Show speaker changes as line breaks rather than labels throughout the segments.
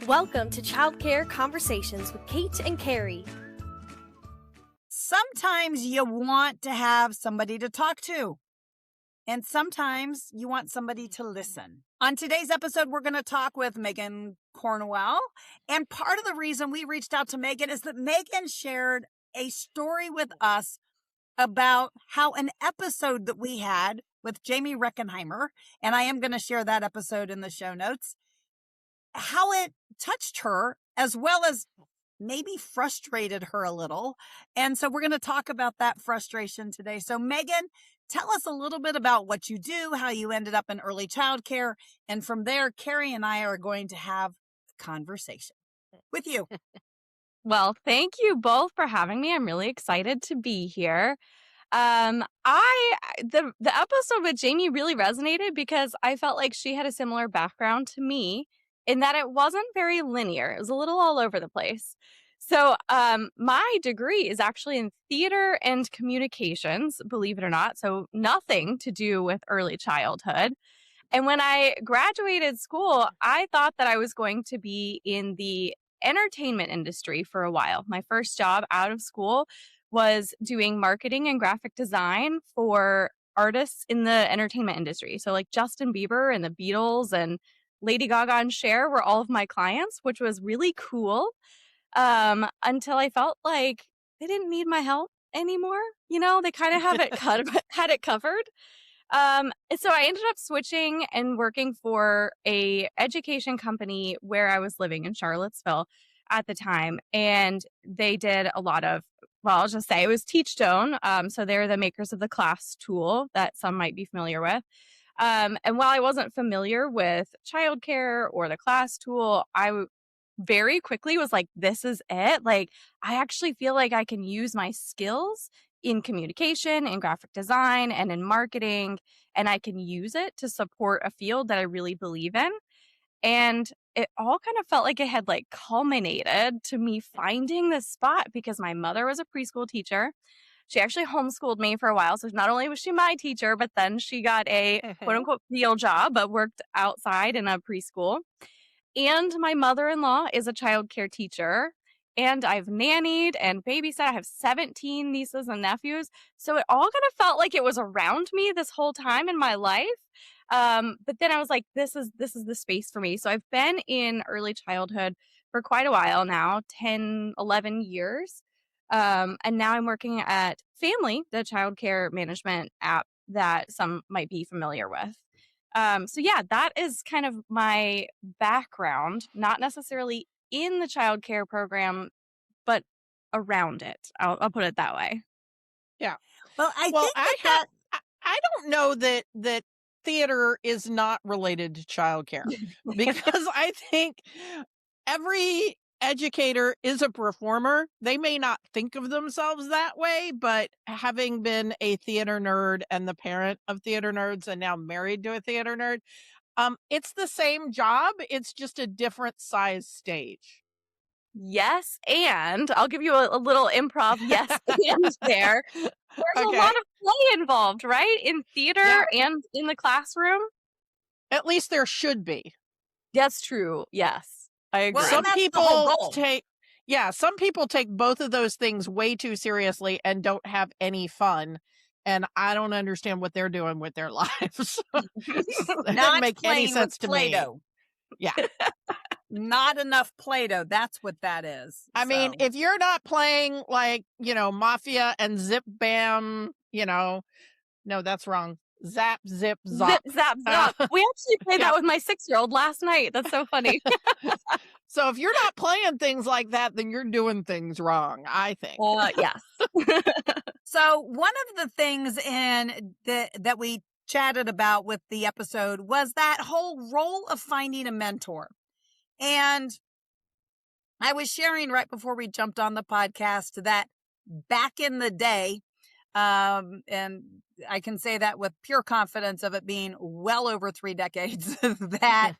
Welcome to Childcare Conversations with Kate and Carrie.
Sometimes you want to have somebody to talk to, and sometimes you want somebody to listen. On today's episode, we're going to talk with Meghan Cornwell, and part of the reason we reached out to Meghan is that Meghan shared a story with us about how an episode that we had with Jamie Reckenheimer, and I am going to share that episode in the show notes, how it touched her as well as maybe frustrated her a little. And so we're going to talk about that frustration today. So Meghan, tell us a little bit about what you do, how you ended up in early childcare. And from there, Carrie and I are going to have a conversation with you.
Well, thank you both for having me. I'm really excited to be here. The episode with Jamie really resonated because I felt like she had a similar background to me in that it wasn't very linear. It was a little all over the place. So my degree is actually in theater and communications, believe it or not. So nothing to do with early childhood. And when I graduated school, I thought that I was going to be in the entertainment industry for a while. My first job out of school was doing marketing and graphic design for artists in the entertainment industry. So like Justin Bieber and the Beatles and Lady Gaga and Cher were all of my clients, which was really cool, until I felt like they didn't need my help anymore. You know, they kind of had it covered. So I ended up switching and working for a education company where I was living in Charlottesville at the time. And they did a lot of, well, I'll just say it was Teachstone. So they're the makers of the class tool that some might be familiar with. And while I wasn't familiar with childcare or the class tool, I very quickly was like, this is it. Like, I actually feel like I can use my skills in communication, in graphic design, and in marketing, and I can use it to support a field that I really believe in. And it all kind of felt like it had like culminated to me finding this spot because my mother was a preschool teacher. She actually homeschooled me for a while. So not only was she my teacher, but then she got a quote unquote real job, but worked outside in a preschool. And my mother-in-law is a childcare teacher. And I've nannied and babysat. I have 17 nieces and nephews. So it all kind of felt like it was around me this whole time in my life. But then I was like, this is the space for me. So I've been in early childhood for quite a while now, 10, 11 years. And now I'm working at Family, the childcare management app that some might be familiar with. So yeah, that is kind of my background, not necessarily in the childcare program, but around it. I'll put it that way.
Yeah.
Well, I
don't know that theater is not related to childcare because I think every educator is a performer. They may not think of themselves that way, but having been a theater nerd and the parent of theater nerds and now married to a theater nerd, it's the same job. It's just a different size stage.
Yes, and I'll give you a little improv yes and there. There's a lot of play involved, right? In theater and in the classroom.
At least there should be.
That's true. Yes, I agree.
Well,
some people take both of those things way too seriously and don't have any fun. And I don't understand what they're doing with their lives. It doesn't make any sense to me. Yeah.
Not enough Play-Doh. That's what that is.
I mean, if you're not playing like, Mafia and Zip Bam, no, that's wrong. Zap, zip, zop.
Zip, zap, zop. We actually played that with my 6-year-old last night. That's so funny.
So if you're not playing things like that, then you're doing things wrong, I think.
Yes.
So one of the things that we chatted about with the episode was that whole role of finding a mentor. And I was sharing right before we jumped on the podcast that back in the day, and I can say that with pure confidence of it being well over 3 decades, that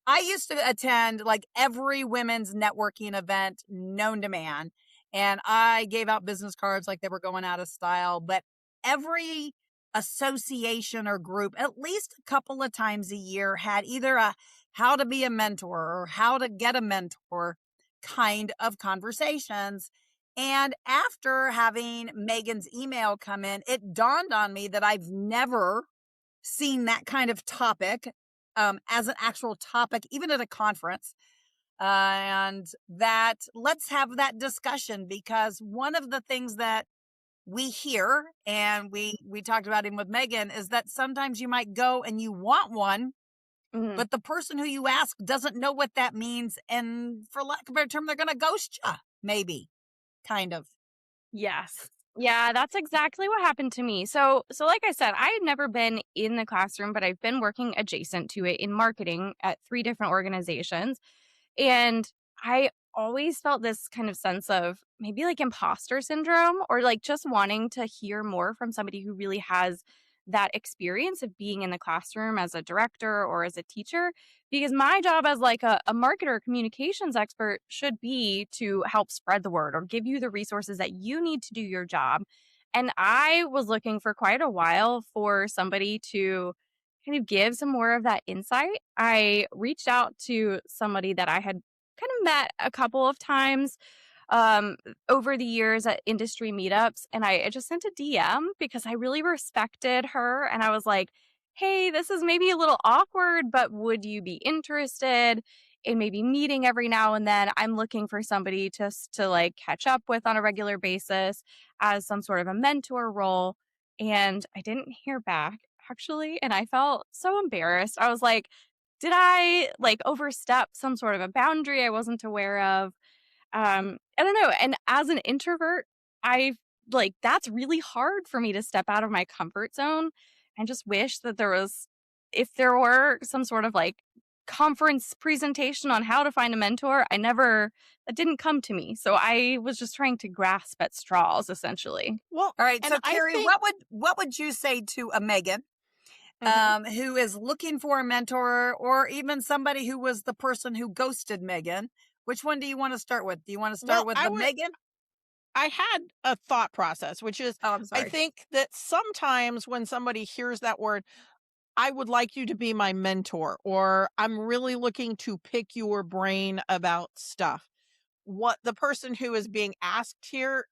I used to attend like every women's networking event known to man. And I gave out business cards like they were going out of style. But every association or group, at least a couple of times a year, had either a how to be a mentor or how to get a mentor kind of conversations. And after having Megan's email come in, it dawned on me that I've never seen that kind of topic as an actual topic, even at a conference. And that let's have that discussion, because one of the things that we hear, and we talked about him with Megan, is that sometimes you might go and you want one, but the person who you ask doesn't know what that means. And for lack of a better term, they're going to ghost you, maybe, kind of.
Yes. Yeah, that's exactly what happened to me. So like I said, I had never been in the classroom, but I've been working adjacent to it in marketing at 3 different organizations. And I always felt this kind of sense of maybe like imposter syndrome, or like just wanting to hear more from somebody who really has that experience of being in the classroom as a director or as a teacher. Because my job as like a marketer communications expert should be to help spread the word or give you the resources that you need to do your job. And I was looking for quite a while for somebody to kind of give some more of that insight. I reached out to somebody that I had kind of met a couple of times over the years at industry meetups. And I just sent a DM because I really respected her. And I was like, hey, this is maybe a little awkward, but would you be interested in maybe meeting every now and then? I'm looking for somebody to like catch up with on a regular basis as some sort of a mentor role. And I didn't hear back, actually. And I felt so embarrassed. I was like, did I like overstep some sort of a boundary I wasn't aware of? I don't know. And as an introvert, I like that's really hard for me to step out of my comfort zone, and just wish that if there were some sort of like conference presentation on how to find a mentor, that didn't come to me. So I was just trying to grasp at straws, essentially.
Well,
All right.
and
So
I
Carrie,
think,
what would you say to a Megan who is looking for a mentor, or even somebody who was the person who ghosted Megan? Which one do you want to start with? Do you want to start with Megan?
I had a thought process, which is,
Oh, I'm sorry.
I think that sometimes when somebody hears that word, I would like you to be my mentor, or I'm really looking to pick your brain about stuff. What the person who is being asked here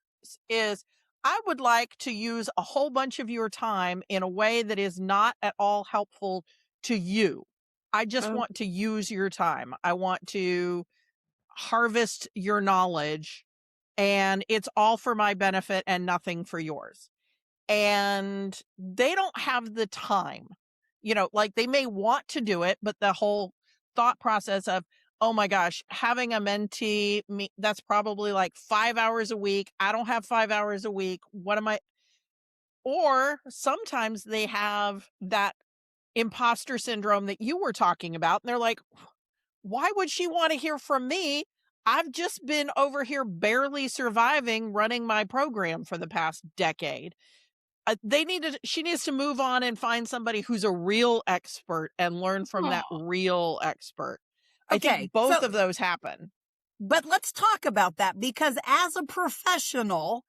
is, I would like to use a whole bunch of your time in a way that is not at all helpful to you. I just want to use your time. I want to harvest your knowledge, and it's all for my benefit and nothing for yours. And they don't have the time, like they may want to do it, but the whole thought process of, oh my gosh, having a mentee, that's probably like 5 hours a week. I don't have 5 hours a week. What am I? Or sometimes they have that imposter syndrome that you were talking about. And they're like, why would she want to hear from me? I've just been over here barely surviving running my program for the past decade. She needs to move on and find somebody who's a real expert and learn from that real expert. I think both of those happen.
But let's talk about that, because as a professional,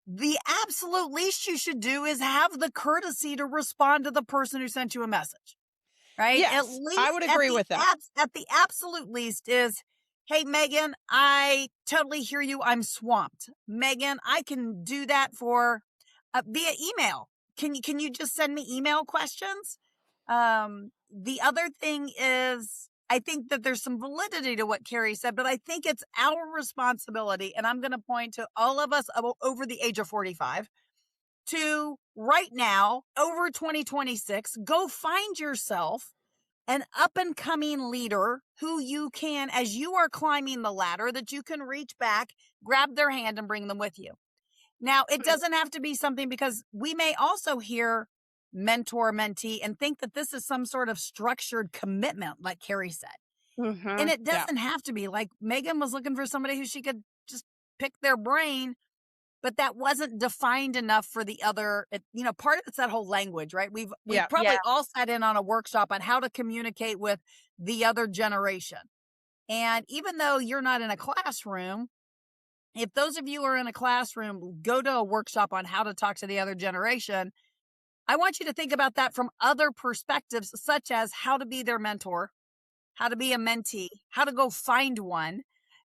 the absolute least you should do is have the courtesy to respond to the person who sent you a message. Right?
Yes,
at least
I would agree with that.
At the absolute least is, hey, Megan, I totally hear you. I'm swamped. Megan, I can do that for via email. Can you just send me email questions? The other thing is, I think that there's some validity to what Carrie said, but I think it's our responsibility, and I'm going to point to all of us over the age of 45, to right now, over 2026, go find yourself an up and coming leader who you can, as you are climbing the ladder, that you can reach back, grab their hand and bring them with you. Now, it doesn't have to be something, because we may also hear mentor, mentee, and think that this is some sort of structured commitment, like Carrie said. And it doesn't have to be. Like Megan was looking for somebody who she could just pick their brain, but that wasn't defined enough for the other. Part of it's that whole language, right? We've probably all sat in on a workshop on how to communicate with the other generation. And even though you're not in a classroom, if those of you are in a classroom, go to a workshop on how to talk to the other generation. I want you to think about that from other perspectives, such as how to be their mentor, how to be a mentee, how to go find one.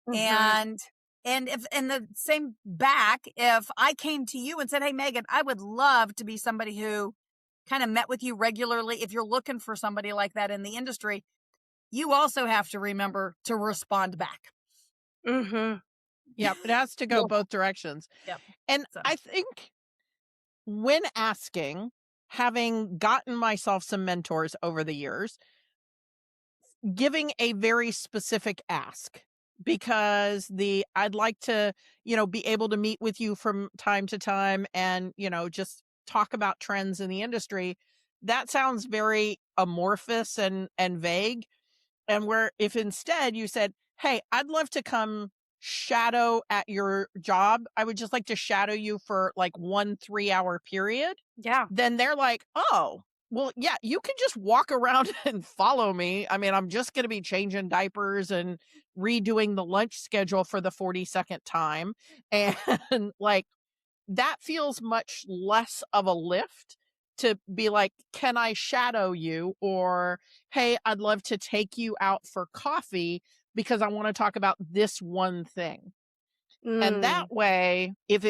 Mhm.
And if in the same back, if I came to you and said, hey, Megan, I would love to be somebody who kind of met with you regularly. If you're looking for somebody like that in the industry, you also have to remember to respond back.
Mhm.
Yep, it has to go
Well,
both directions.
Yep.
And
So.
I think when asking, having gotten myself some mentors over the years, giving a very specific ask, because I'd like to, be able to meet with you from time to time and, just talk about trends in the industry. That sounds very amorphous and vague. And where if instead you said, hey, I'd love to come shadow at your job. I would just like to shadow you for like 1 3-hour period.
Yeah.
Then they're like, oh, well, yeah, you can just walk around and follow me. I mean, I'm just going to be changing diapers and redoing the lunch schedule for the 42nd time. And like, that feels much less of a lift to be like, can I shadow you? Or, hey, I'd love to take you out for coffee because I want to talk about this one thing. And that
Mm.
way, if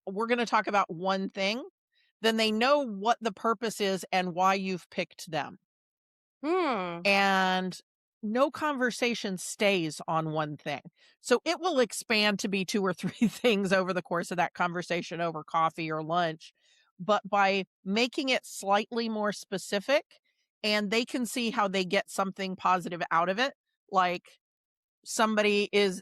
we're going to talk about one thing, then they know what the purpose is and why you've picked them.
Hmm.
And no conversation stays on one thing. So it will expand to be 2 or 3 things over the course of that conversation over coffee or lunch. But by making it slightly more specific, and they can see how they get something positive out of it, like somebody is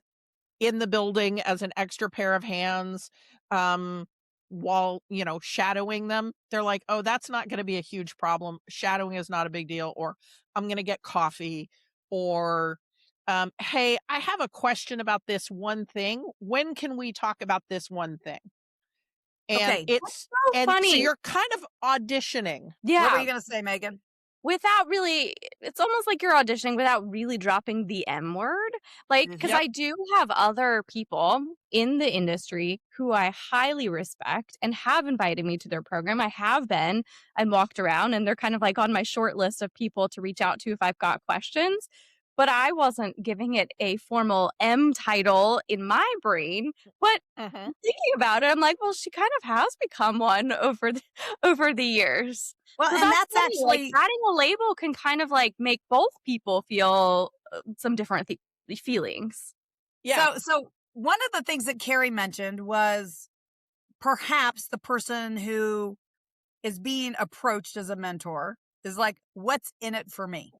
in the building as an extra pair of hands, while, shadowing them. They're like, oh, that's not going to be a huge problem. Shadowing is not a big deal. Or I'm going to get coffee. Or, hey, I have a question about this one thing. When can we talk about this one thing? And
Okay.
So
so
funny.
you're kind of auditioning.
What were
Yeah.
you going to say, Megan?
Without really, it's almost like you're auditioning without really dropping the M word. Like, because
Yep.
I do have other people in the industry who I highly respect and have invited me to their program. I have been and walked around, and they're kind of like on my short list of people to reach out to if I've got questions. But I wasn't giving it a formal M title in my brain. But
Mhm.
thinking about it, I'm like, well, she kind of has become one over the years.
Well,
So
and
that's
that's
funny. Like
actually,
adding a label can kind of like make both people feel some different feelings.
Yeah.
so one of the things that Carrie mentioned was perhaps the person who is being approached as a mentor is like, what's in it for me?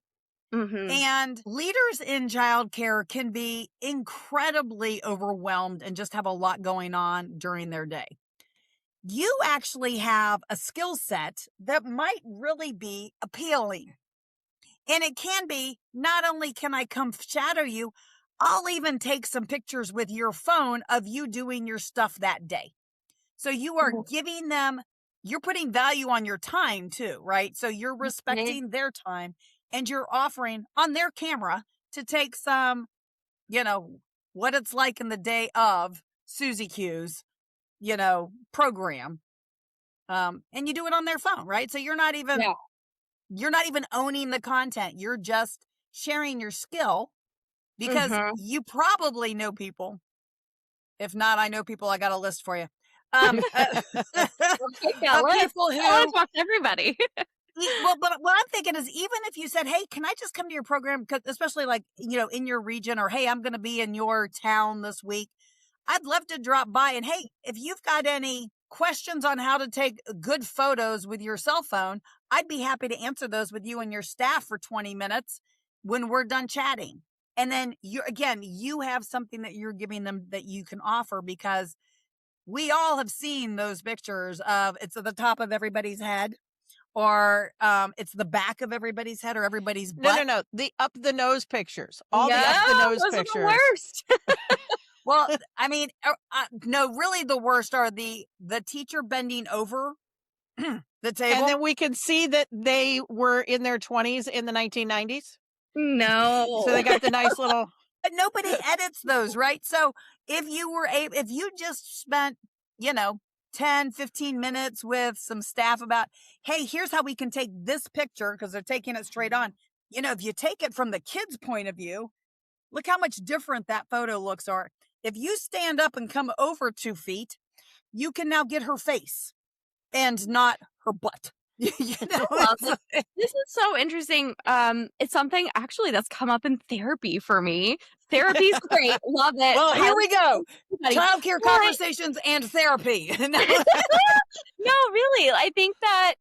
Mm-hmm.
And leaders in childcare can be incredibly overwhelmed and just have a lot going on during their day. You actually have a skill set that might really be appealing. And it can be, not only can I come shadow you, I'll even take some pictures with your phone of you doing your stuff that day. So you are giving them, you're putting value on your time too, right? So you're respecting their time and you're offering on their camera to take some, what it's like in the day of Susie Q's, program. And you do it on their phone, right? So you're not even owning the content. You're just sharing your skill because you probably know people. If not, I know people. I got a list for you. Of people who,
let's talk to everybody.
well, but what I'm thinking is, even if you said, hey, can I just come to your program? 'Cause especially like, in your region, or, hey, I'm going to be in your town this week. I'd love to drop by. And hey, if you've got any questions on how to take good photos with your cell phone, I'd be happy to answer those with you and your staff for 20 minutes when we're done chatting. And then you have something that you're giving them that you can offer, because we all have seen those pictures of it's at the top of everybody's head, or it's the back of everybody's head, or everybody's butt.
No. The up the nose pictures. All the up the nose
those
pictures.
are the worst.
Well, I mean, no, really the worst are the teacher bending over the table.
And then we can see that they were in their 20s in the 1990s.
No.
So they got the nice little.
But nobody edits those, right? So if you just spent, 10, 15 minutes with some staff about, hey, here's how we can take this picture, because they're taking it straight on. if you take it from the kid's point of view, look how much different that photo looks. Or if you stand up and come over 2 feet, you can now get her face and not her butt.
This is so interesting. It's something actually that's come up in therapy for me. Therapy's great. Love it.
Well, here we go.
Everybody.
Childcare conversations and therapy.
No, really. I think that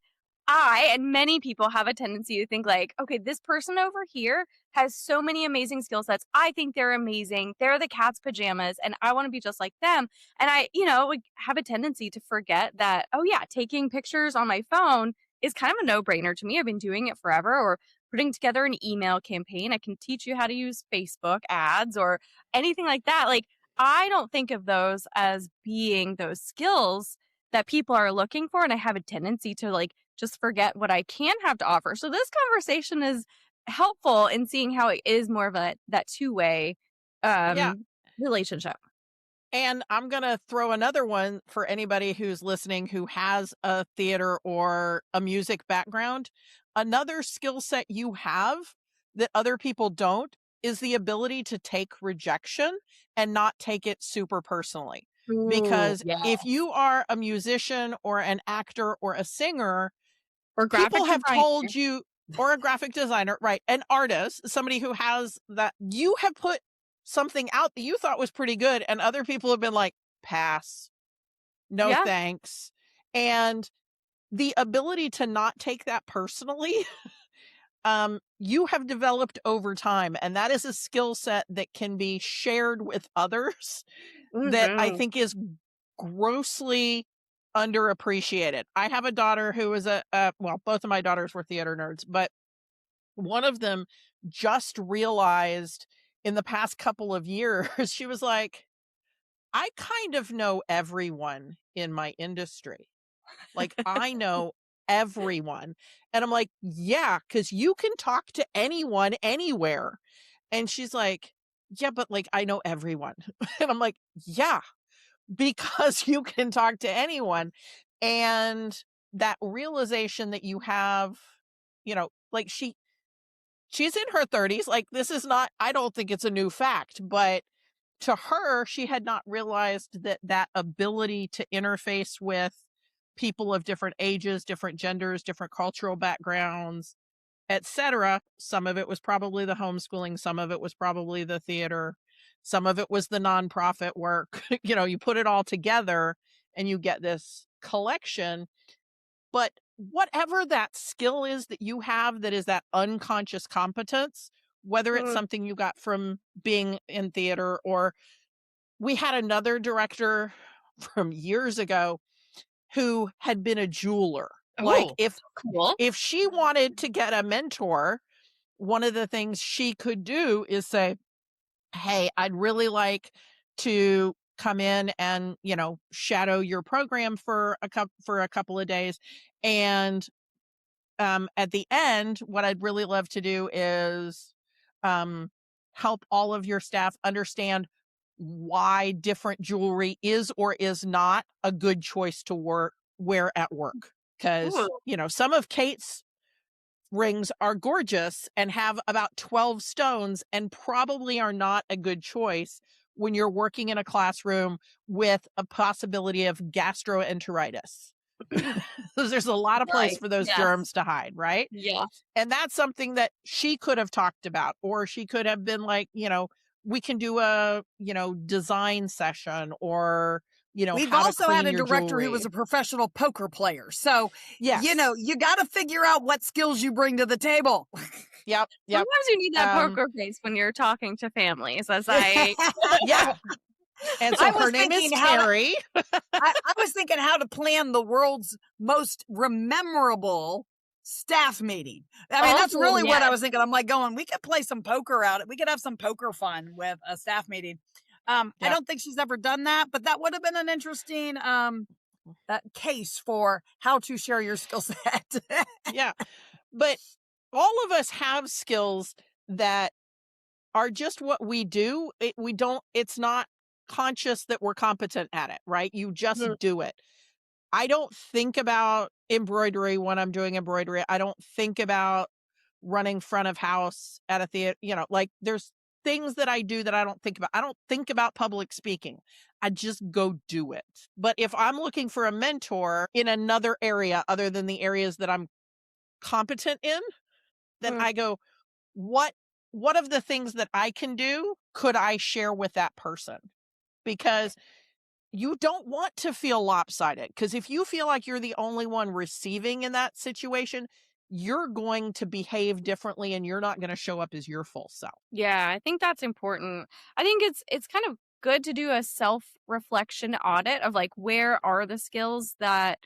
I and many people have a tendency to think like, okay, this person over here has so many amazing skill sets. I think they're amazing. They're the cat's pajamas and I want to be just like them. And I, would have a tendency to forget that, oh yeah, taking pictures on my phone is kind of a no-brainer to me. I've been doing it forever. Or putting together an email campaign. I can teach you how to use Facebook ads or anything like that. Like, I don't think of those as being those skills that people are looking for. And I have a tendency to like just forget what I can have to offer. So this conversation is helpful in seeing how it is more of that two-way relationship.
And I'm going to throw another one for anybody who's listening who has a theater or a music background. Another skill set you have that other people don't is the ability to take rejection and not take it super personally. Because if you are a musician or an actor or a singer,
or
people have told you, or a graphic designer, right, an artist, somebody who has that, you have put something out that you thought was pretty good and other people have been like, pass, no thanks. And the ability to not take that personally, you have developed over time. And that is a skill set that can be shared with others that I think is grossly underappreciated. I have a daughter who is both of my daughters were theater nerds, but one of them just realized in the past couple of years, she was like, I kind of know everyone in my industry. Like, I know everyone. And I'm like, yeah, because you can talk to anyone anywhere. And she's like, yeah, but like, I know everyone. And I'm like, yeah, because you can talk to anyone. And that realization that you have, like she's in her 30s. Like, this is not, I don't think it's a new fact, but to her, she had not realized that ability to interface with people of different ages, different genders, different cultural backgrounds, etc. Some of it was probably the homeschooling. Some of it was probably the theater. Some of it was the nonprofit work. You put it all together and you get this collection. But whatever that skill is that you have, that is that unconscious competence, whether it's something you got from being in theater, or we had another director from years ago who had been a jeweler. Like, if she wanted to get a mentor, one of the things she could do is say, hey, I'd really like to come in and, shadow your program for a couple of days. And at the end, what I'd really love to do is help all of your staff understand why different jewelry is or is not a good choice to wear at work. Because, some of Kate's rings are gorgeous and have about 12 stones and probably are not a good choice when you're working in a classroom with a possibility of gastroenteritis. There's a lot of place for those germs to hide, right?
Yeah.
And that's something that she could have talked about, or she could have been like, we can do a, design session, or,
we've also had a director who was a professional poker player. So, you got to figure out what skills you bring to the table.
Yep.
Sometimes you need that poker face when you're talking to families, as I...
Yeah. And so her name is Terry.
I was thinking how to plan the world's most memorable staff meeting. I mean, that's really what I was thinking. I'm like we could play some poker out. We could have some poker fun with a staff meeting. I don't think she's ever done that, but that would have been an interesting case for how to share your skill set.
Yeah. But all of us have skills that are just what we do. It's not conscious that we're competent at it, right? You just do it. I don't think about embroidery when I'm doing embroidery. I don't think about running front of house at a theater, like there's things that I do that I don't think about. I don't think about public speaking. I just go do it. But if I'm looking for a mentor in another area other than the areas that I'm competent in, then I go, what of the things that I can do could I share with that person? Because you don't want to feel lopsided, because if you feel like you're the only one receiving in that situation, you're going to behave differently and you're not going to show up as your full self.
Yeah, I think that's important. I think it's kind of good to do a self-reflection audit of like, where are the skills that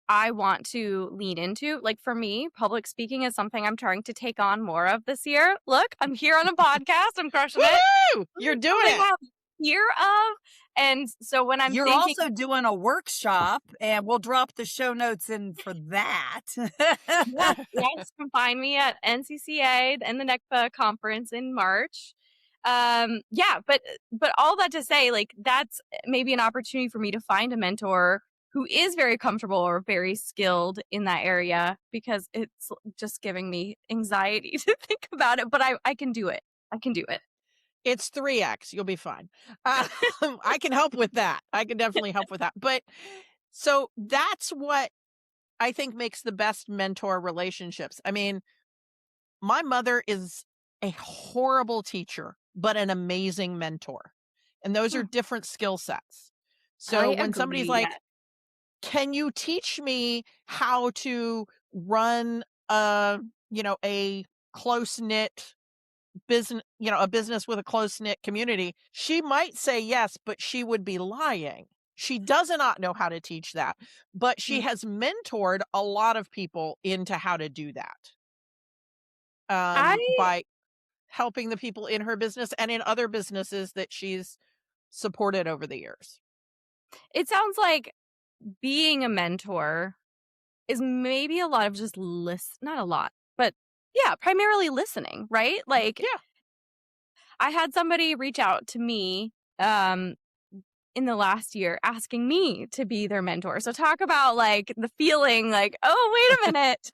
I want to lean into? Like for me, public speaking is something I'm trying to take on more of this year. Look, I'm here on a podcast. I'm crushing it.
Woo! You're doing
Something
it.
I have fear of. And so when
You're also doing a workshop, and we'll drop the show notes in for that.
yes, you can find me at NCCA and the NECPA conference in March. But all that to say, like, that's maybe an opportunity for me to find a mentor who is very comfortable or very skilled in that area, because it's just giving me anxiety to think about it. But I can do it. I can do it.
It's 3X. You'll be fine. I can help with that. I can definitely help with that. But so that's what I think makes the best mentor relationships. I mean, my mother is a horrible teacher, but an amazing mentor. And those are different skill sets. So when somebody's like, can you teach me how to run a close-knit business, a business with a close-knit community, she might say yes, but she would be lying. She does not know how to teach that, but she has mentored a lot of people into how to do that. By helping the people in her business and in other businesses that she's supported over the years.
It sounds like being a mentor is maybe a lot of just not a lot, but yeah, primarily listening, right? Like,
yeah,
I had somebody reach out to me in the last year asking me to be their mentor. So talk about like the feeling like, oh, wait a minute.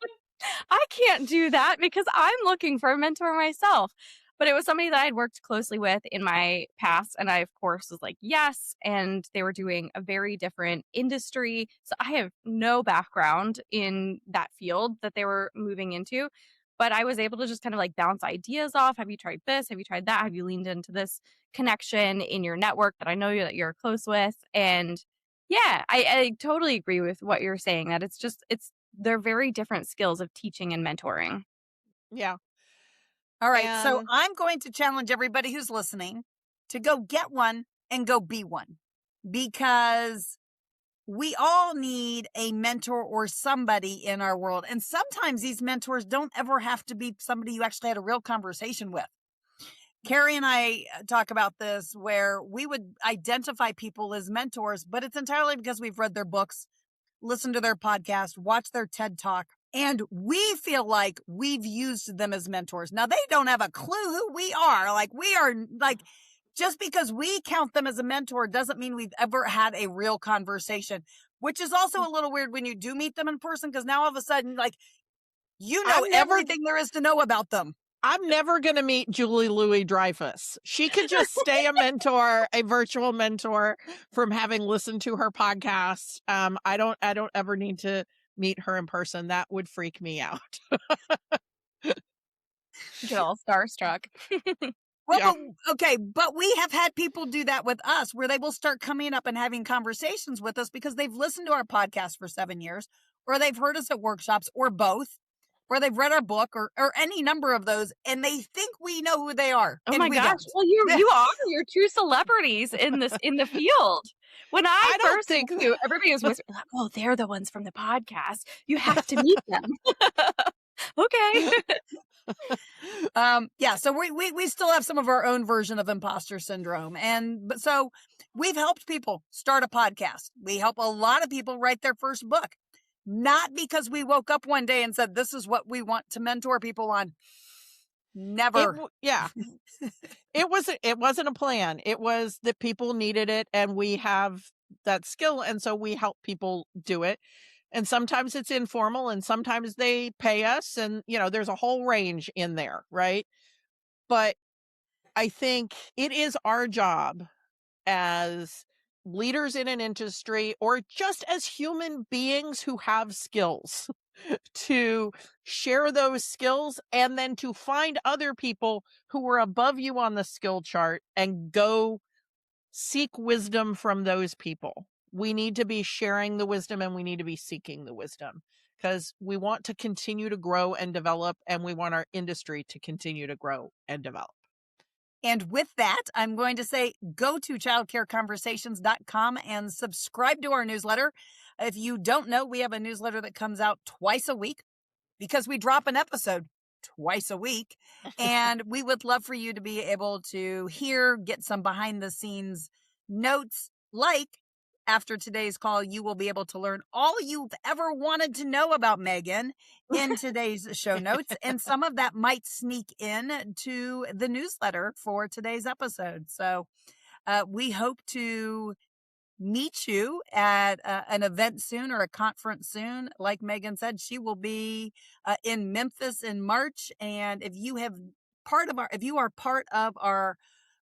I can't do that because I'm looking for a mentor myself. But it was somebody that I'd worked closely with in my past. And I, of course, was like, yes. And they were doing a very different industry. So I have no background in that field that they were moving into. But I was able to just kind of like bounce ideas off. Have you tried this? Have you tried that? Have you leaned into this connection in your network that I know that you're close with? And yeah, I totally agree with what you're saying, that they're very different skills of teaching and mentoring.
Yeah.
All right. So I'm going to challenge everybody who's listening to go get one and go be one, because we all need a mentor or somebody in our world. And sometimes these mentors don't ever have to be somebody you actually had a real conversation with. Carrie and I talk about this, where we would identify people as mentors, but it's entirely because we've read their books, listened to their podcast, watched their TED Talk, and we feel like we've used them as mentors. Now, they don't have a clue who we are. Like, we are like, just because we count them as a mentor doesn't mean we've ever had a real conversation, which is also a little weird when you do meet them in person, because now all of a sudden, like, everything there is to know about them.
I'm never going to meet Julie Louis-Dreyfus. She could just stay a mentor, a virtual mentor, from having listened to her podcast. I don't ever need to meet her in person. That would freak me out.
Get all starstruck.
Well, okay, but we have had people do that with us, where they will start coming up and having conversations with us because they've listened to our podcast for 7 years, or they've heard us at workshops, or both, or they've read our book, or any number of those, and they think we know who they are.
Oh my gosh! Don't. Well, you're true celebrities in the field. When I first think you, everybody was whispering, like, "Oh, they're the ones from the podcast. You have to meet them." Okay.
Yeah, so we still have some of our own version of imposter syndrome, but so we've helped people start a podcast. We help a lot of people write their first book, not because we woke up one day and said, this is what we want to mentor people on. Never.
It wasn't a plan. It was that people needed it, and we have that skill, and so we help people do it. And sometimes it's informal and sometimes they pay us. And, there's a whole range in there, right? But I think it is our job as leaders in an industry or just as human beings who have skills to share those skills and then to find other people who are above you on the skill chart and go seek wisdom from those people. We need to be sharing the wisdom and we need to be seeking the wisdom because we want to continue to grow and develop and we want our industry to continue to grow and develop.
And with that, I'm going to say go to childcareconversations.com and subscribe to our newsletter. If you don't know, we have a newsletter that comes out twice a week because we drop an episode twice a week. And we would love for you to be able to get some behind the scenes notes. Like after today's call, you will be able to learn all you've ever wanted to know about Meghan in today's show notes. And some of that might sneak in to the newsletter for today's episode. So we hope to meet you at an event soon or a conference soon. Like Meghan said, she will be in Memphis in March. And if you are part of our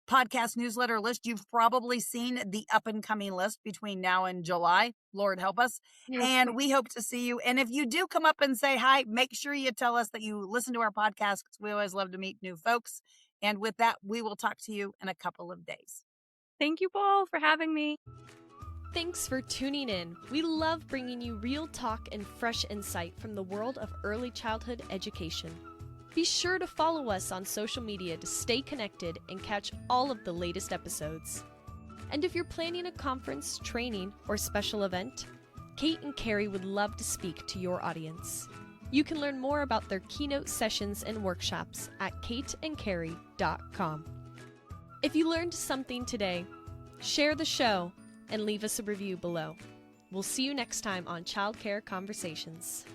podcast newsletter list, you've probably seen the up and coming list between now and July. Lord help us. And we hope to see you. And if you do come up and say hi, make sure you tell us that you listen to our podcast because we always love to meet new folks. And with that, we will talk to you in a couple of days.
Thank you, Paul, for having me.
Thanks for tuning in. We love bringing you real talk and fresh insight from the world of early childhood education. Be sure to follow us on social media to stay connected and catch all of the latest episodes. And if you're planning a conference, training, or special event, Kate and Carrie would love to speak to your audience. You can learn more about their keynote sessions and workshops at kateandcarrie.com. If you learned something today, share the show and leave us a review below. We'll see you next time on Childcare Conversations.